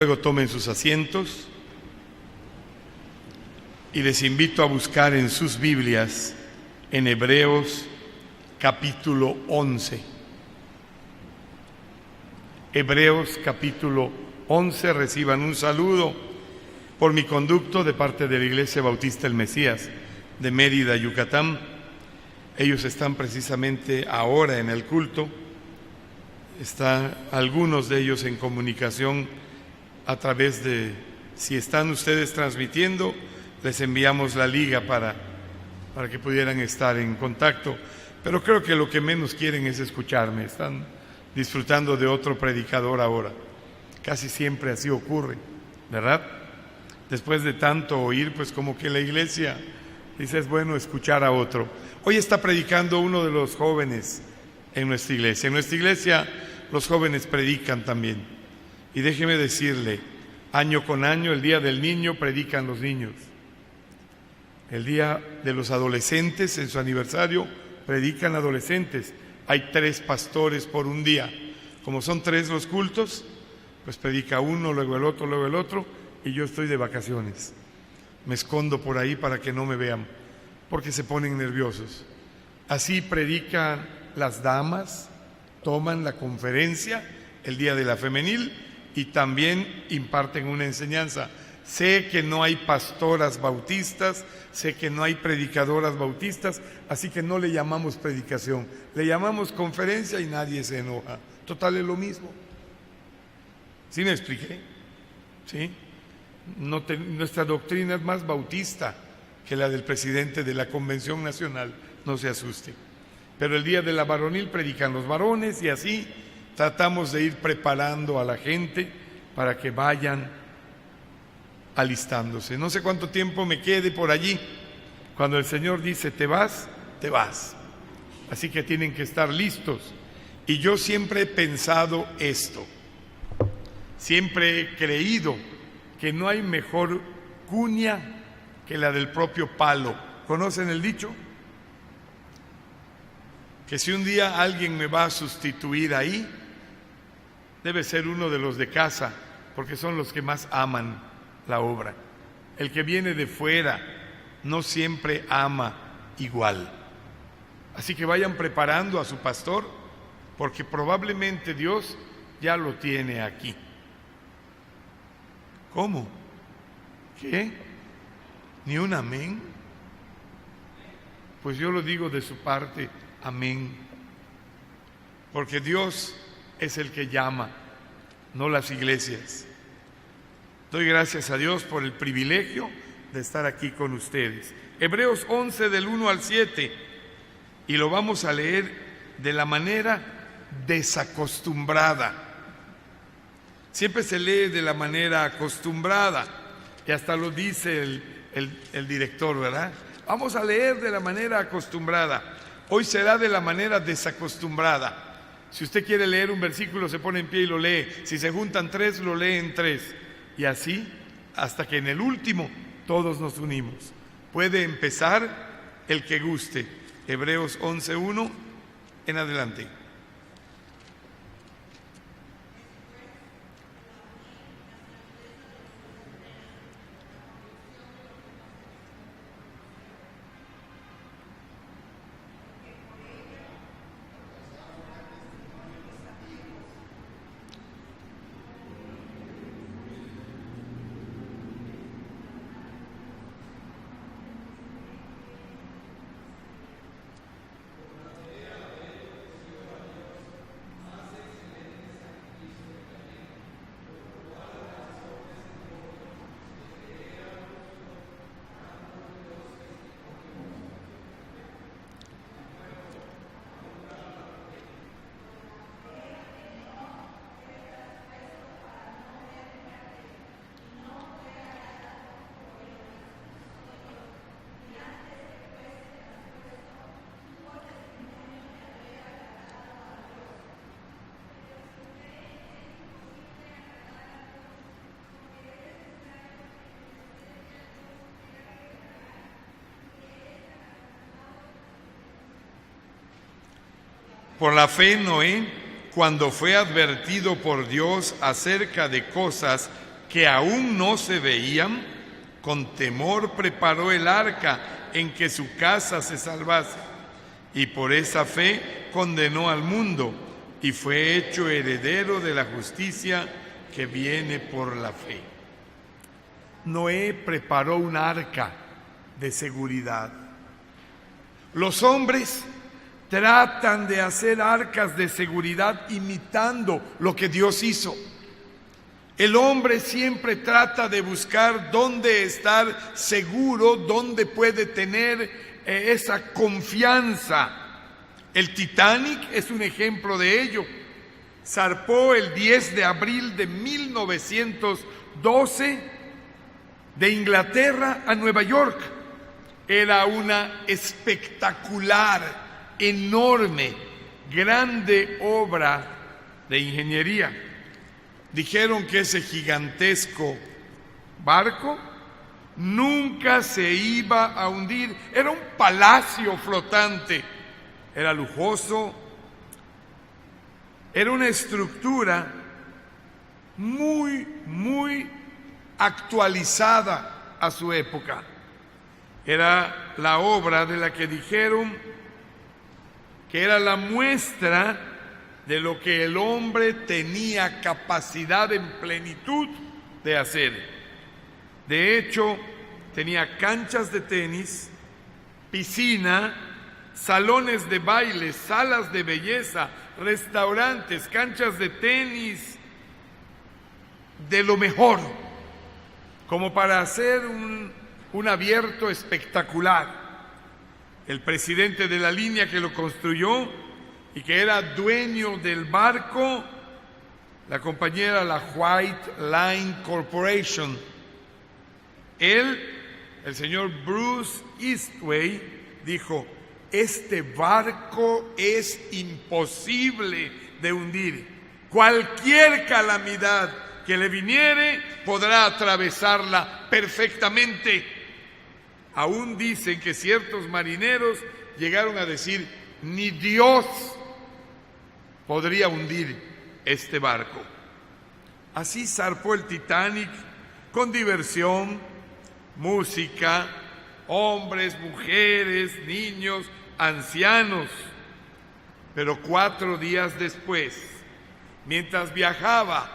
Luego tomen sus asientos y les invito a buscar en sus Biblias en Hebreos capítulo 11. Hebreos capítulo 11, reciban un saludo por mi conducto de parte de la Iglesia Bautista El Mesías de Mérida, Yucatán. Ellos están precisamente ahora en el culto. Están algunos de ellos en comunicación a través de, si están ustedes transmitiendo, les enviamos la liga para que pudieran estar en contacto. Pero creo que lo que menos quieren es escucharme. Están disfrutando de otro predicador ahora. Casi siempre así ocurre, ¿verdad? Después de tanto oír, pues como que la iglesia dice, es bueno escuchar a otro. Hoy está predicando uno de los jóvenes en nuestra iglesia. En nuestra iglesia los jóvenes predican también. Y déjeme decirle, año con año, el Día del Niño, predican los niños. El Día de los Adolescentes, en su aniversario, predican adolescentes. Hay 3 pastores por un día. Como son 3 los cultos, pues predica uno, luego el otro, y yo estoy de vacaciones. Me escondo por ahí para que no me vean, porque se ponen nerviosos. Así predican las damas, toman la conferencia el día de la femenil y también imparten una enseñanza. Sé que no hay pastoras bautistas, sé que no hay predicadoras bautistas, así que no le llamamos predicación, le llamamos conferencia y nadie se enoja. Total, es lo mismo. ¿Sí me expliqué? ¿Sí? Nuestra doctrina es más bautista que la del presidente de la Convención Nacional, no se asuste. Pero el día de la varonil predican los varones y así tratamos de ir preparando a la gente para que vayan alistándose. No sé cuánto tiempo me quede por allí. Cuando el Señor dice te vas, te vas. Así que tienen que estar listos. Y yo siempre he pensado esto. Siempre he creído que no hay mejor cuña que la del propio palo. ¿Conocen el dicho? Que si un día alguien me va a sustituir ahí, debe ser uno de los de casa, porque son los que más aman la obra. El que viene de fuera no siempre ama igual. Así que vayan preparando a su pastor, porque probablemente Dios ya lo tiene aquí. ¿Cómo? ¿Qué? ¿Ni un amén? Pues yo lo digo de su parte, amén. Porque Dios es el que llama, no las iglesias. Doy gracias a Dios por el privilegio de estar aquí con ustedes. Hebreos 11 del 1 al 7, y lo vamos a leer de la manera desacostumbrada. Siempre se lee de la manera acostumbrada, y hasta lo dice el director, ¿verdad? Vamos a leer de la manera acostumbrada. Hoy será de la manera desacostumbrada. Si usted quiere leer un versículo, se pone en pie y lo lee. Si se juntan 3, lo lee en 3. Y así, hasta que en el último todos nos unimos. Puede empezar el que guste. Hebreos 11:1 en adelante. Por la fe Noé, cuando fue advertido por Dios acerca de cosas que aún no se veían, con temor preparó el arca en que su casa se salvase, y por esa fe condenó al mundo y fue hecho heredero de la justicia que viene por la fe. Noé preparó un arca de seguridad. Los hombres tratan de hacer arcas de seguridad imitando lo que Dios hizo. El hombre siempre trata de buscar dónde estar seguro, dónde puede tener esa confianza. El Titanic es un ejemplo de ello. Zarpó el 10 de abril de 1912 de Inglaterra a Nueva York. Era una espectacular, enorme, grande obra de ingeniería. Dijeron que ese gigantesco barco nunca se iba a hundir. Era un palacio flotante, era lujoso, era una estructura muy actualizada a su época. Era la obra de la que dijeron que era la muestra de lo que el hombre tenía capacidad en plenitud de hacer. De hecho, tenía canchas de tenis, piscina, salones de baile, salas de belleza, restaurantes, canchas de tenis, de lo mejor, como para hacer un abierto espectacular. El presidente de la línea que lo construyó y que era dueño del barco, la compañía era la White Line Corporation. Él, el señor Bruce Eastway, dijo: este barco es imposible de hundir. Cualquier calamidad que le viniere podrá atravesarla perfectamente. Aún dicen que ciertos marineros llegaron a decir: ni Dios podría hundir este barco. Así zarpó el Titanic, con diversión, música, hombres, mujeres, niños, ancianos. Pero 4 días después, mientras viajaba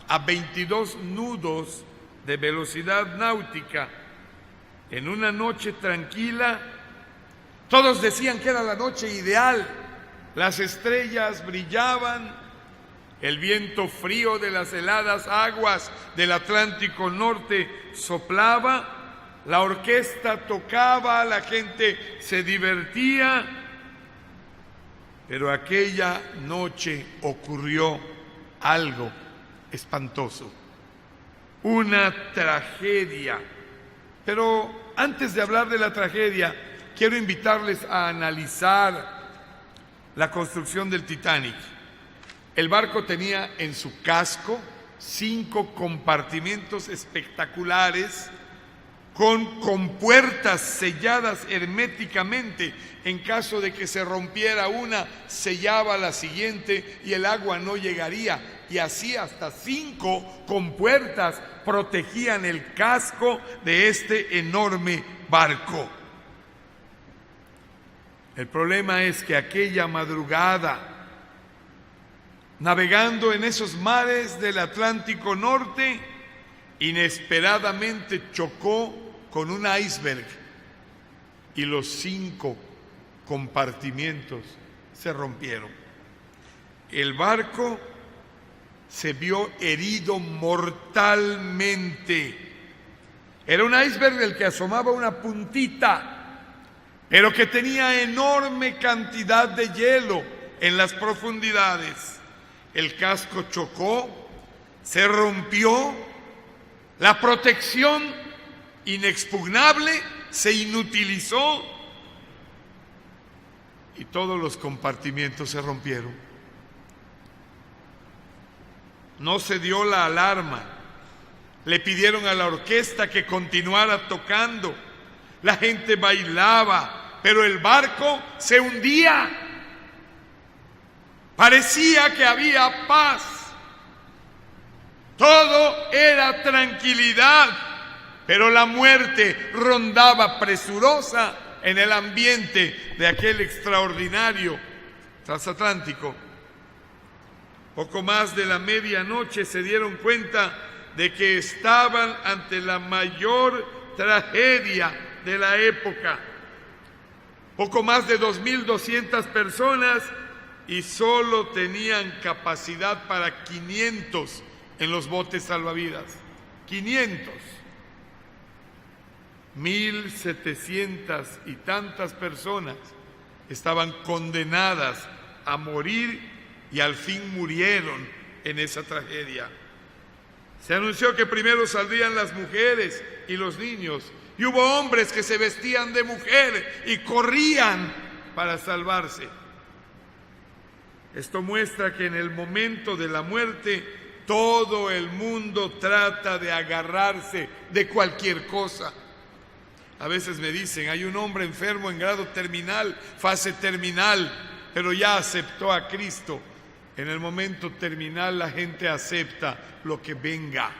a 22 nudos de velocidad náutica, en una noche tranquila, todos decían que era la noche ideal. Las estrellas brillaban, el viento frío de las heladas aguas del Atlántico Norte soplaba, la orquesta tocaba, la gente se divertía. Pero aquella noche ocurrió algo espantoso, una tragedia. Pero antes de hablar de la tragedia, quiero invitarles a analizar la construcción del Titanic. El barco tenía en su casco 5 compartimentos espectaculares con compuertas selladas herméticamente. En caso de que se rompiera una, sellaba la siguiente y el agua no llegaría. Y así hasta 5 compuertas protegían el casco de este enorme barco. El problema es que aquella madrugada, navegando en esos mares del Atlántico Norte, inesperadamente chocó con un iceberg y los 5 compartimientos se rompieron. El barco se vio herido mortalmente. Era un iceberg del que asomaba una puntita, pero que tenía enorme cantidad de hielo en las profundidades. El casco chocó, se rompió, la protección inexpugnable se inutilizó y todos los compartimientos se rompieron. No se dio la alarma. Le pidieron a la orquesta que continuara tocando. La gente bailaba, pero el barco se hundía. Parecía que había paz. Todo era tranquilidad, pero la muerte rondaba presurosa en el ambiente de aquel extraordinario transatlántico. Poco más de la medianoche se dieron cuenta de que estaban ante la mayor tragedia de la época. Poco más de 2.200 personas y solo tenían capacidad para 500 en los botes salvavidas. 500. 1.700 y tantas personas estaban condenadas a morir y al fin murieron en esa tragedia. Se anunció que primero saldrían las mujeres y los niños, y hubo hombres que se vestían de mujer y corrían para salvarse. Esto muestra que en el momento de la muerte todo el mundo trata de agarrarse de cualquier cosa. A veces me dicen, hay un hombre enfermo en grado terminal, fase terminal, pero ya aceptó a Cristo. En el momento terminal la gente acepta lo que venga.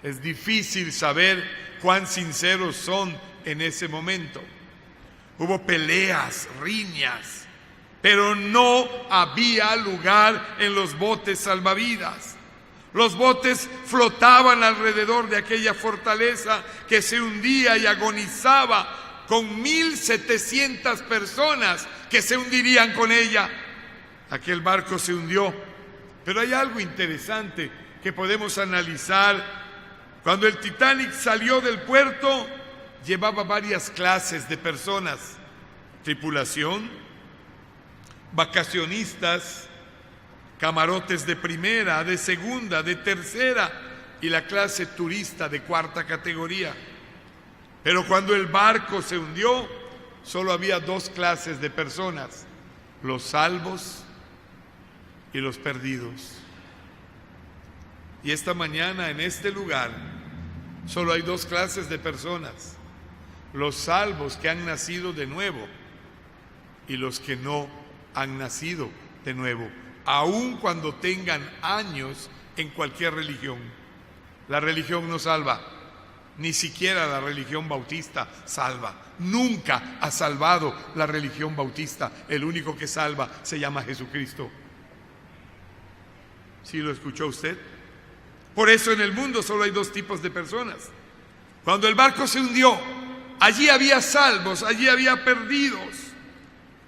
Es difícil saber cuán sinceros son en ese momento. Hubo peleas, riñas, pero no había lugar en los botes salvavidas. Los botes flotaban alrededor de aquella fortaleza que se hundía y agonizaba con 1.700 personas que se hundirían con ella. Aquel barco se hundió, pero hay algo interesante que podemos analizar. Cuando el Titanic salió del puerto, llevaba varias clases de personas: tripulación, vacacionistas, camarotes de primera, de segunda, de tercera y la clase turista de cuarta categoría. Pero cuando el barco se hundió, solo había dos clases de personas: los salvos y los perdidos. Y esta mañana en este lugar solo hay dos clases de personas: los salvos que han nacido de nuevo y los que no han nacido de nuevo, aun cuando tengan años en cualquier religión. La religión no salva, ni siquiera la religión bautista salva. Nunca ha salvado la religión bautista. El único que salva se llama Jesucristo. ¿Sí lo escuchó usted? Por eso en el mundo solo hay dos tipos de personas. Cuando el barco se hundió, allí había salvos, allí había perdidos.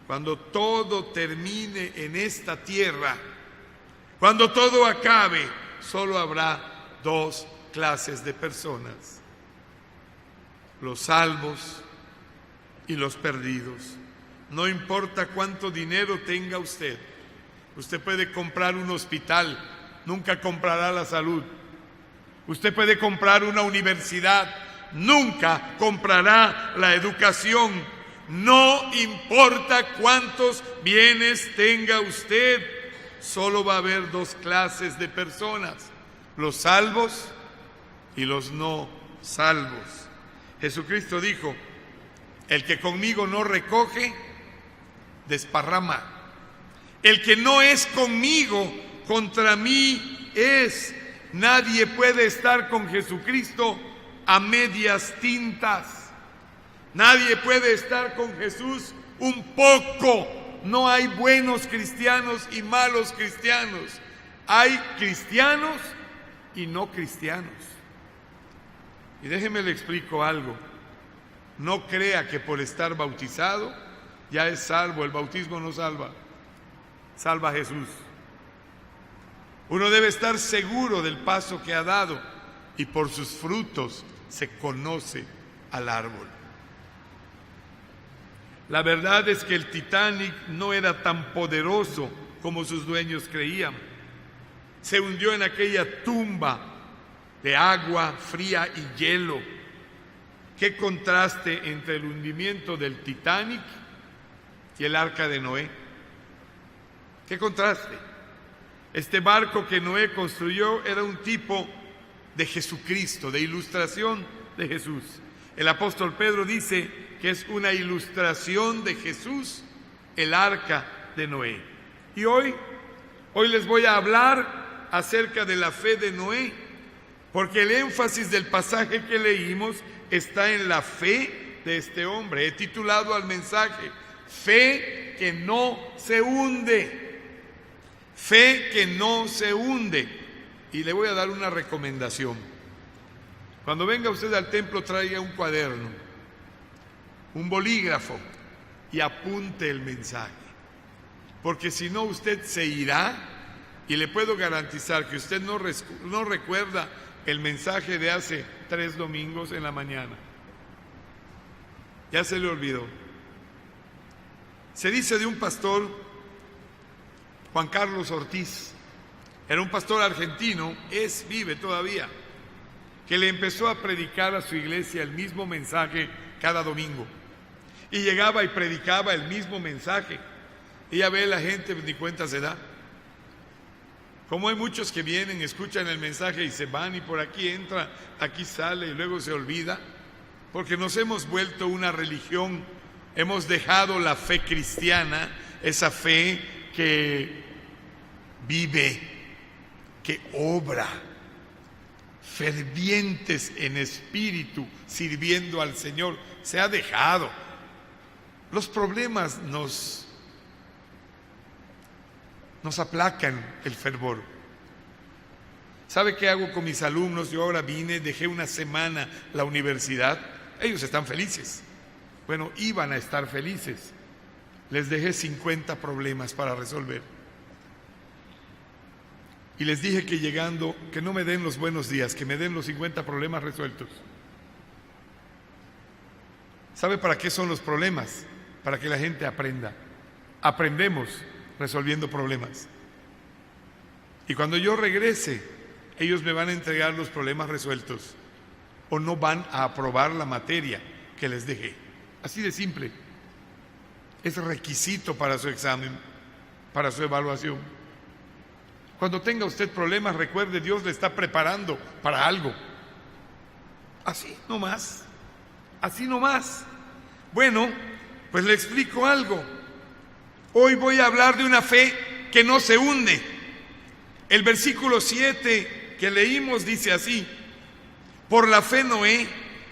Cuando todo termine en esta tierra, cuando todo acabe, solo habrá dos clases de personas: los salvos y los perdidos. No importa cuánto dinero tenga usted. Usted puede comprar un hospital, nunca comprará la salud. Usted puede comprar una universidad, nunca comprará la educación. No importa cuántos bienes tenga usted, solo va a haber dos clases de personas: los salvos y los no salvos. Jesucristo dijo: el que conmigo no recoge, desparrama. El que no es conmigo, contra mí es. Nadie puede estar con Jesucristo a medias tintas. Nadie puede estar con Jesús un poco. No hay buenos cristianos y malos cristianos. Hay cristianos y no cristianos. Y déjeme le explico algo. No crea que por estar bautizado ya es salvo. El bautismo no salva. Salva a Jesús. Uno debe estar seguro del paso que ha dado, y por sus frutos se conoce al árbol. La verdad es que el Titanic no era tan poderoso como sus dueños creían. Se hundió en aquella tumba de agua fría y hielo. Qué contraste entre el hundimiento del Titanic y el arca de Noé. Qué contraste. Este barco que Noé construyó era un tipo de Jesucristo, de ilustración de Jesús. El apóstol Pedro dice que es una ilustración de Jesús, el arca de Noé. Y hoy les voy a hablar acerca de la fe de Noé, porque el énfasis del pasaje que leímos está en la fe de este hombre. He titulado al mensaje: fe que no se hunde. Fe que no se hunde. Y le voy a dar una recomendación. Cuando venga usted al templo, traiga un cuaderno, un bolígrafo y apunte el mensaje. Porque si no, usted se irá y le puedo garantizar que usted no recuerda el mensaje de hace 3 domingos en la mañana. Ya se le olvidó. Se dice de un pastor, Juan Carlos Ortiz, era un pastor argentino, vive todavía, que le empezó a predicar a su iglesia el mismo mensaje cada domingo. Y llegaba y predicaba el mismo mensaje. Y ya ve la gente, ni cuenta se da. Como hay muchos que vienen, escuchan el mensaje y se van, y por aquí entra, aquí sale y luego se olvida, porque nos hemos vuelto una religión, hemos dejado la fe cristiana, esa fe que vive, que obra, fervientes en espíritu, sirviendo al Señor. Se ha dejado. Los problemas nos aplacan el fervor. ¿Sabe qué hago con mis alumnos? Yo ahora vine, dejé una semana la universidad. Ellos están felices. Bueno, iban a estar felices. Les dejé 50 problemas para resolver. Y les dije que llegando, que no me den los buenos días, que me den los 50 problemas resueltos. ¿Sabe para qué son los problemas? Para que la gente aprenda. Aprendemos resolviendo problemas. Y cuando yo regrese, ellos me van a entregar los problemas resueltos, o no van a aprobar la materia que les dejé. Así de simple. Es requisito para su examen, para su evaluación. Cuando tenga usted problemas, recuerde, Dios le está preparando para algo. Así nomás. Así nomás. Bueno, pues le explico algo. Hoy voy a hablar de una fe que no se hunde. El versículo 7 que leímos dice así: por la fe Noé,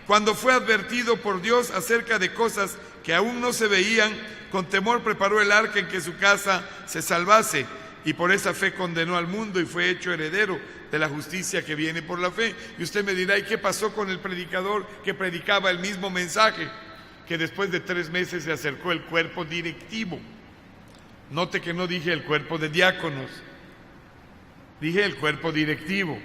cuando fue advertido por Dios acerca de cosas que aún no se veían, con temor preparó el arca en que su casa se salvase, y por esa fe condenó al mundo y fue hecho heredero de la justicia que viene por la fe. Y usted me dirá: ¿y qué pasó con el predicador que predicaba el mismo mensaje? Que después de 3 meses se acercó el cuerpo directivo. Note que no dije el cuerpo de diáconos, dije el cuerpo directivo.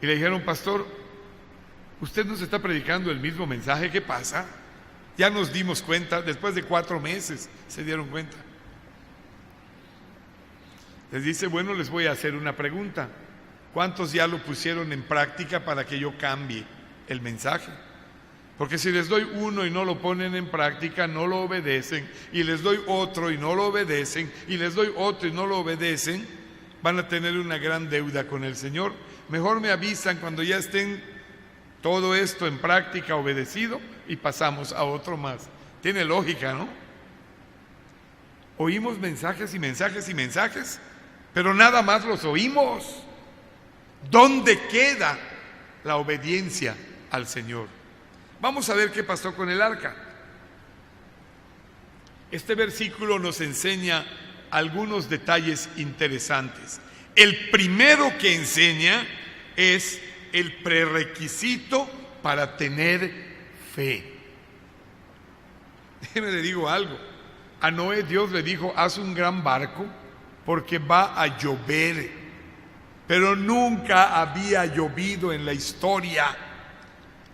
Y le dijeron: pastor, usted nos está predicando el mismo mensaje, ¿qué pasa? Ya nos dimos cuenta, después de 4 meses se dieron cuenta. Les dice: bueno, les voy a hacer una pregunta. ¿Cuántos ya lo pusieron en práctica para que yo cambie el mensaje? Porque si les doy uno y no lo ponen en práctica, no lo obedecen, y les doy otro y no lo obedecen, y les doy otro y no lo obedecen, van a tener una gran deuda con el Señor. Mejor me avisan cuando ya estén todo esto en práctica, obedecido, y pasamos a otro más. Tiene lógica, ¿no? Oímos mensajes y mensajes y mensajes, pero nada más los oímos. ¿Dónde queda la obediencia al Señor? Vamos a ver qué pasó con el arca. Este versículo nos enseña algunos detalles interesantes. El primero que enseña es el prerequisito para tener fe. Déjeme le digo algo. A Noé Dios le dijo: haz un gran barco porque va a llover. Pero nunca había llovido en la historia.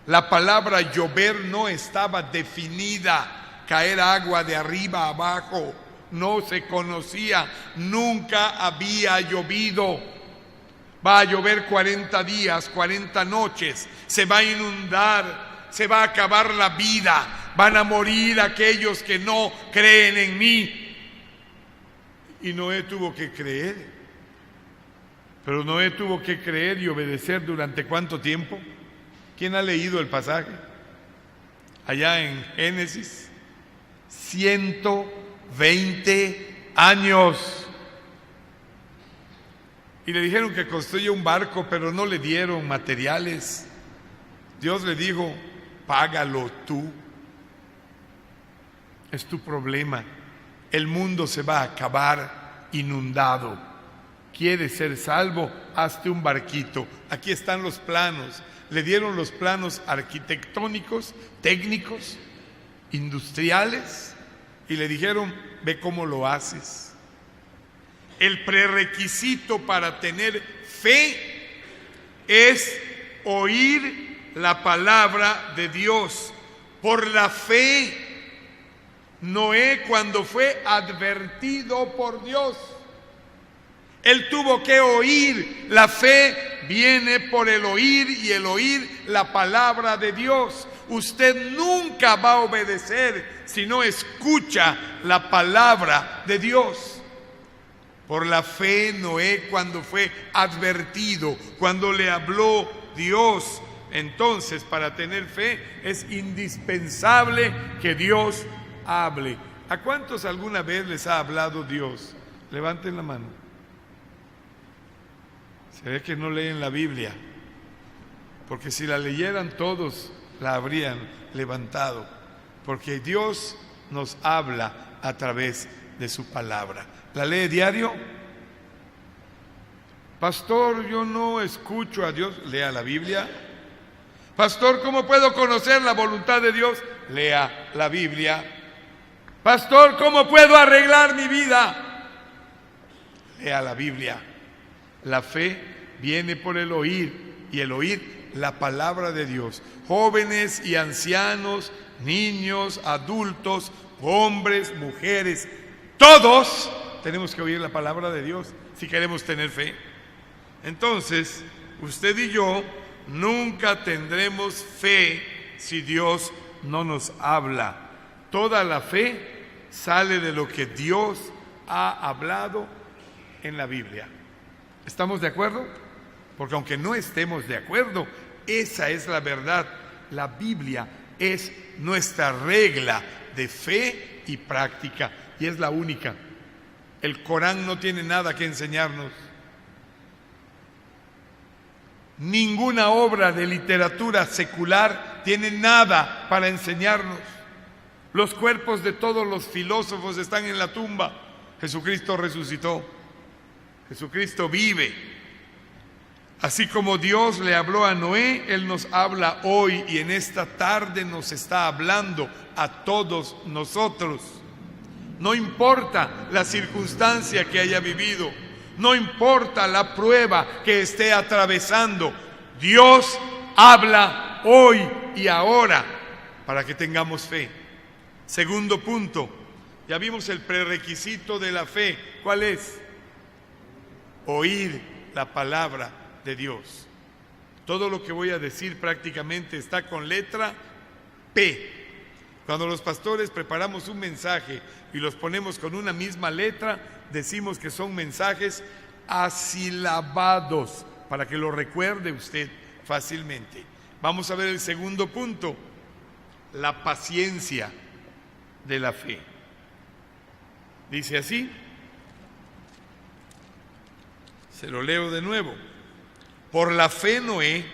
La palabra llover no estaba definida. Caer agua de arriba a abajo no se conocía. Nunca había llovido. Va a llover 40 días, 40 noches. Se va a inundar, se va a acabar la vida. Van a morir aquellos que no creen en mí. Y Noé tuvo que creer. Pero Noé tuvo que creer y obedecer ¿durante cuánto tiempo? ¿Quién ha leído el pasaje? Allá en Génesis, 120 años. y le dijeron que construya un barco, pero no le dieron materiales. Dios le dijo: págalo tú. Es tu problema. El mundo se va a acabar inundado. ¿Quieres ser salvo? Hazte un barquito. Aquí están los planos. Le dieron los planos arquitectónicos, técnicos, industriales, y le dijeron: ve cómo lo haces. El prerequisito para tener fe es oír la palabra de Dios. Por la fe, Noé, cuando fue advertido por Dios, él tuvo que oír. La fe viene por el oír, y el oír la palabra de Dios. Usted nunca va a obedecer si no escucha la palabra de Dios. Por la fe, Noé, cuando fue advertido, cuando le habló Dios, entonces para tener fe es indispensable que Dios hable. ¿A cuántos alguna vez les ha hablado Dios? Levanten la mano. Se ve que no leen la Biblia, porque si la leyeran todos la habrían levantado, porque Dios nos habla a través de su palabra. ¿La lee diario? Pastor, yo no escucho a Dios. Lea la Biblia. Pastor, ¿cómo puedo conocer la voluntad de Dios? Lea la Biblia. Pastor, ¿cómo puedo arreglar mi vida? Lea la Biblia. La fe viene por el oír, y el oír la palabra de Dios. Jóvenes y ancianos, niños, adultos, hombres, mujeres, todos tenemos que oír la palabra de Dios si queremos tener fe. Entonces, usted y yo nunca tendremos fe si Dios no nos habla. Toda la fe sale de lo que Dios ha hablado en la Biblia. ¿Estamos de acuerdo? Porque aunque no estemos de acuerdo, esa es la verdad. La Biblia es nuestra regla de fe y práctica, y es la única. El Corán no tiene nada que enseñarnos. Ninguna obra de literatura secular tiene nada para enseñarnos. Los cuerpos de todos los filósofos están en la tumba. Jesucristo resucitó. Jesucristo vive. Así como Dios le habló a Noé, Él nos habla hoy, y en esta tarde nos está hablando a todos nosotros. No importa la circunstancia que haya vivido, no importa la prueba que esté atravesando, Dios habla hoy y ahora para que tengamos fe. Segundo punto, ya vimos el prerequisito de la fe. ¿Cuál es? Oír la palabra de Dios. Todo lo que voy a decir prácticamente está con letra P. Cuando los pastores preparamos un mensaje y los ponemos con una misma letra, decimos que son mensajes asilabados, para que lo recuerde usted fácilmente. Vamos a ver el segundo punto, la paciencia de la fe. Dice así, se lo leo de nuevo. Por la fe Noé,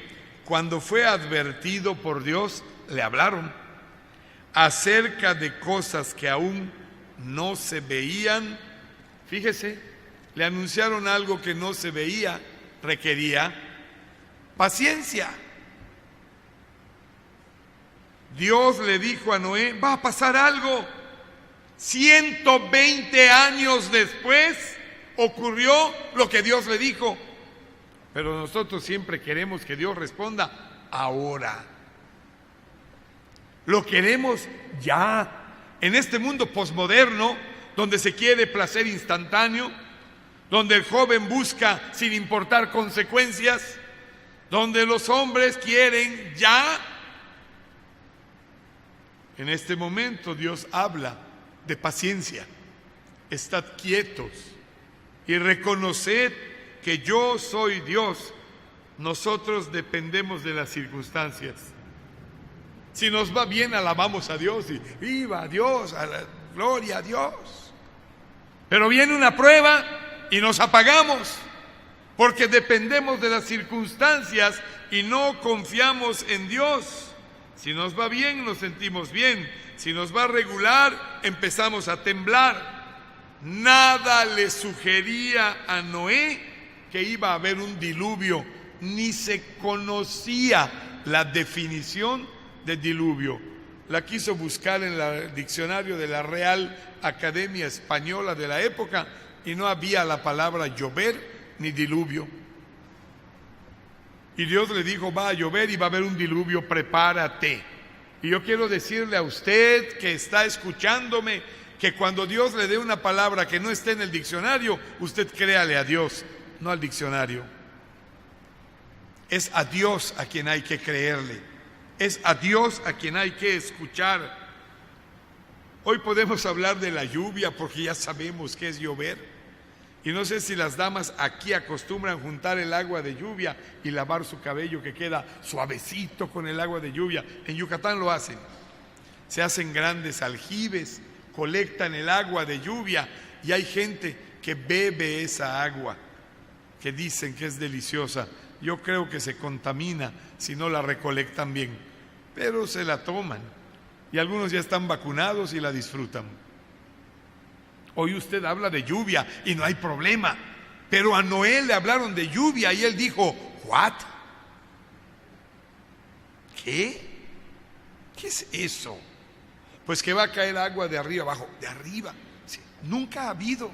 cuando fue advertido por Dios, le hablaron acerca de cosas que aún no se veían. Fíjese, le anunciaron algo que no se veía, requería paciencia. Dios le dijo a Noé: va a pasar algo. 120 años después ocurrió lo que Dios le dijo. Pero nosotros siempre queremos que Dios responda ahora. Lo queremos ya. En este mundo posmoderno, donde se quiere placer instantáneo, donde el joven busca sin importar consecuencias, donde los hombres quieren ya. En este momento Dios habla de paciencia. Estad quietos y reconoced que yo soy Dios. Nosotros dependemos de las circunstancias. Si nos va bien, alabamos a Dios y viva a Dios, a la gloria a Dios. Pero viene una prueba y nos apagamos. porque dependemos de las circunstancias y no confiamos en Dios. Si nos va bien, nos sentimos bien. Si nos va regular, empezamos a temblar. Nada le sugería a Noé que iba a haber un diluvio, ni se conocía la definición de diluvio. La quiso buscar en el diccionario de la Real Academia Española de la época y no había la palabra llover ni diluvio. Y Dios le dijo, va a llover y va a haber un diluvio, prepárate. Y yo quiero decirle a usted que está escuchándome que cuando Dios le dé una palabra que no esté en el diccionario, usted créale a Dios, no al diccionario. Es a Dios a quien hay que creerle, es a Dios a quien hay que escuchar. Hoy podemos hablar de la lluvia porque ya sabemos qué es llover. Y no sé si las damas aquí acostumbran juntar el agua de lluvia y lavar su cabello que queda suavecito con el agua de lluvia. En Yucatán lo hacen. Se hacen grandes aljibes, colectan el agua de lluvia y hay gente que bebe esa agua, que dicen que es deliciosa. Yo creo que se contamina si no la recolectan bien, pero se la toman y algunos ya están vacunados y la disfrutan. Hoy usted habla de lluvia y no hay problema, pero a Noé le hablaron de lluvia y él dijo, ¿what? ¿Qué? ¿Qué es eso? Pues que va a caer agua de arriba abajo. De arriba, sí, nunca ha habido,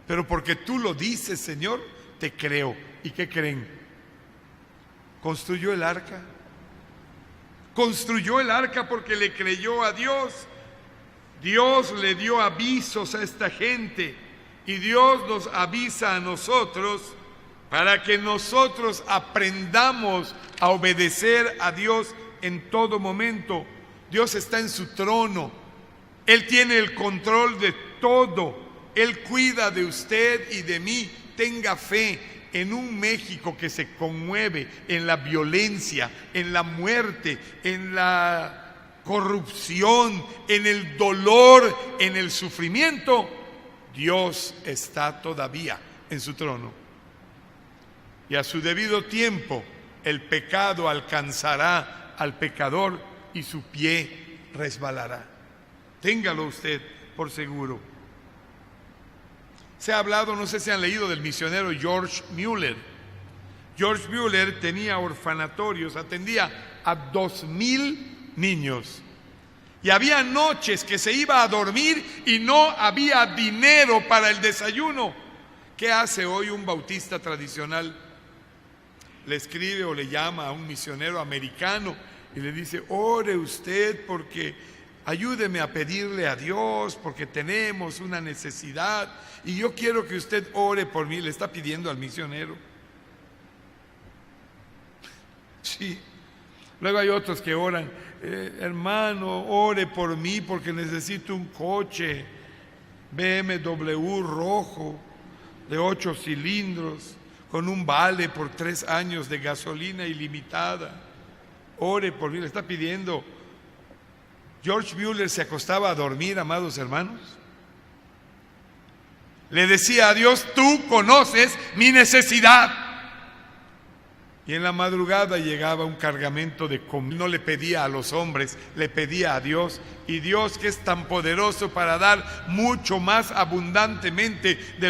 pero porque tú lo dices, Señor, te creo. ¿Y qué creen? Construyó el arca. Construyó el arca porque le creyó a Dios. Dios le dio avisos a esta gente y Dios nos avisa a nosotros para que nosotros aprendamos a obedecer a Dios en todo momento. Dios está en su trono, Él tiene el control de todo, Él cuida de usted y de mí. Tenga fe en un México que se conmueve en la violencia, en la muerte, en la corrupción, en el dolor, en el sufrimiento. Dios está todavía en su trono. Y a su debido tiempo el pecado alcanzará al pecador y su pie resbalará. Téngalo usted por seguro. Se ha hablado, no sé si han leído, del misionero George Mueller. George Mueller tenía orfanatorios, atendía a 2,000 niños. Y había noches que se iba a dormir y no había dinero para el desayuno. ¿Qué hace hoy un bautista tradicional? Le escribe o le llama a un misionero americano y le dice, ore usted porque ayúdeme a pedirle a Dios porque tenemos una necesidad y yo quiero que usted ore por mí. Le está pidiendo al misionero. Sí. Luego hay otros que oran, hermano, ore por mí porque necesito un coche BMW rojo de 8 cilindros con un vale por 3 años de gasolina ilimitada. Ore por mí, le está pidiendo. George Mueller se acostaba a dormir, amados hermanos. Le decía a Dios, tú conoces mi necesidad. Y en la madrugada llegaba un cargamento de comida. No le pedía a los hombres, le pedía a Dios. Y Dios, que es tan poderoso para dar mucho más abundantemente de lo